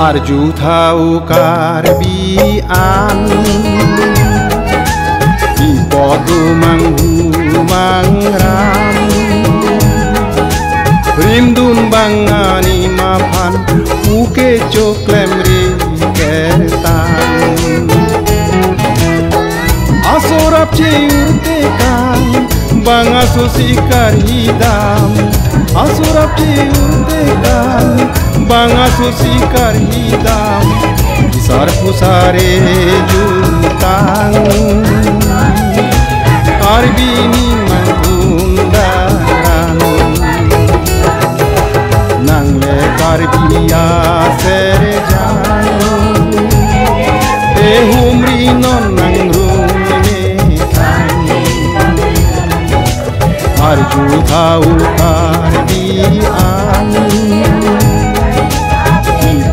Arju thau karbian di podo manghu mangram rimdun bangani mapan uke coklem ri kertan asorap ciur tekan bang asusikar hidam asorap ciur tekan bang asusikar hidam besar pusare jutang arbini mangundaran nang le karbia serjan humri non nang rumetan arju thau karbian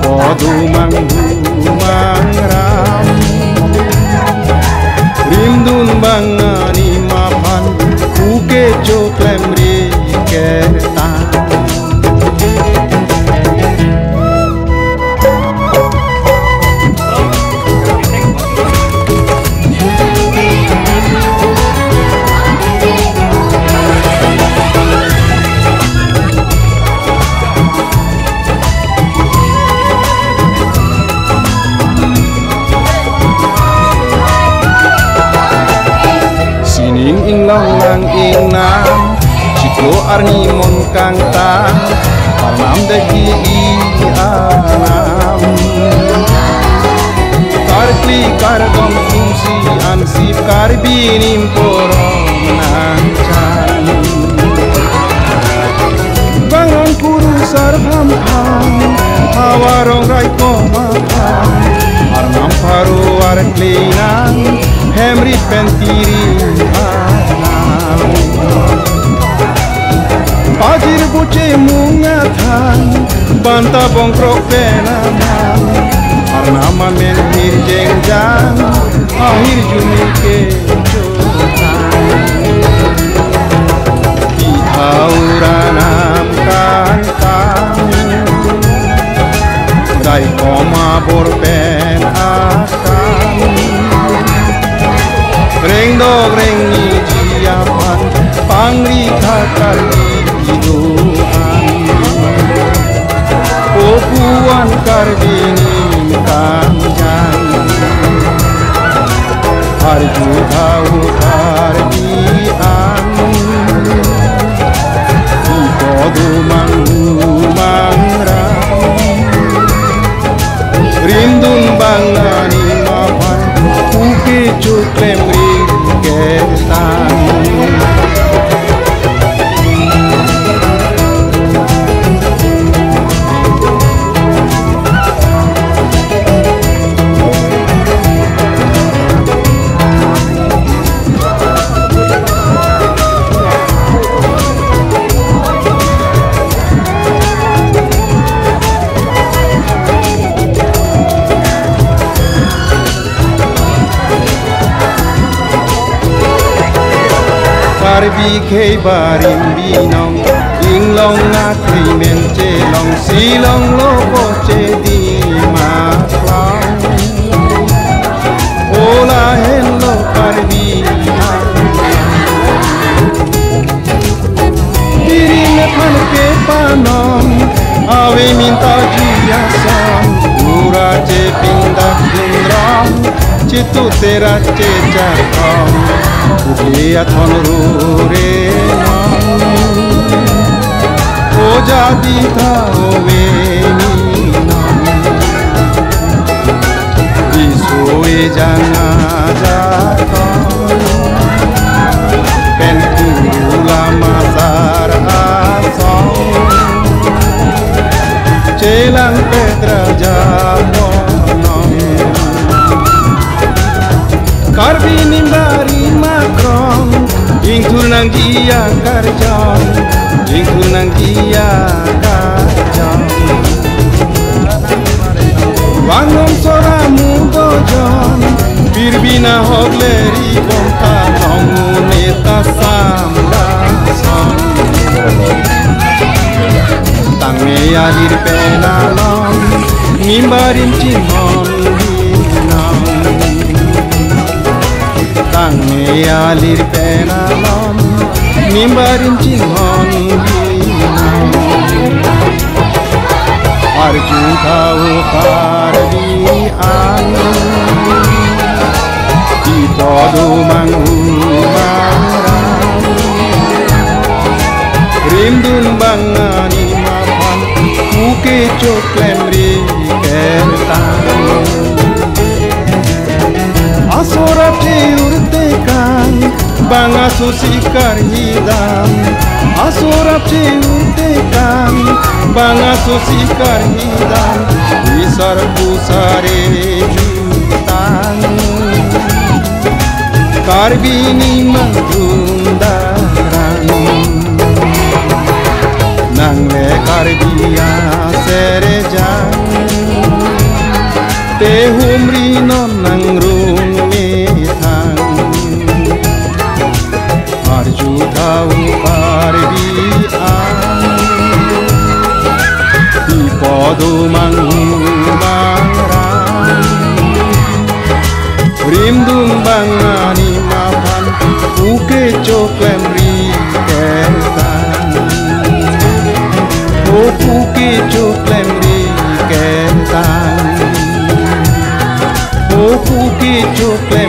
podo manghu mangram rimdun bangani mapan uke coklem ri kertan long nang inam ciklo arni mon kang ta parnam deki I anam karkli kargom fungsi ansip karbinim poronan chan bangon kuru sarpham pham hawarong rai komapam arnam paru arkli nang hemri pentiri Pajir buce munga than banta bongkrok penaman arnama men hir jengjang akhir juni ke di hauranam kantang dai koma borpen akan reng dog reng ni jiapan pangri thakar hidupan popuan karbini kanjang arju thau karbian di podo manghu mangram rindun bangani mapan uke coklem ri kertan karbi kei barim binong inglong na kei men che long silong lopo che di maklang ola hello karbi diri me pan ke panom ave minta jia sam pura che pindak dindram chitu tera che chakam Udia thon rure nam o jadi tha ove nam disoe jana jaton pen pula masar asong celang pedra japonom karbini bari makrom ingkur nang dia karjong ingkur nang dia karjong wangom soramu dojon birbina hogleri bonta nongu neta samla song tangme alir penalong Nimbarin cinhon hinang Tang me alir penalon Nimbarin cinhon hinang Arju tahu karbian Di podo mangumarang Rimdun bangani mapan Uke coklem rikertan Asorap ciurtekan Banga susikar hidam Asorap ciurtekan Banga susikar hidam Isar pusare jutang Karbini mangundaran Nang le karbia serejang Te humri non nang rung metang Arju tau karbian Di podo mangumarang Rimdung bangani mapan Uke coklem rikertan Uke coklem rikertan Uke coklem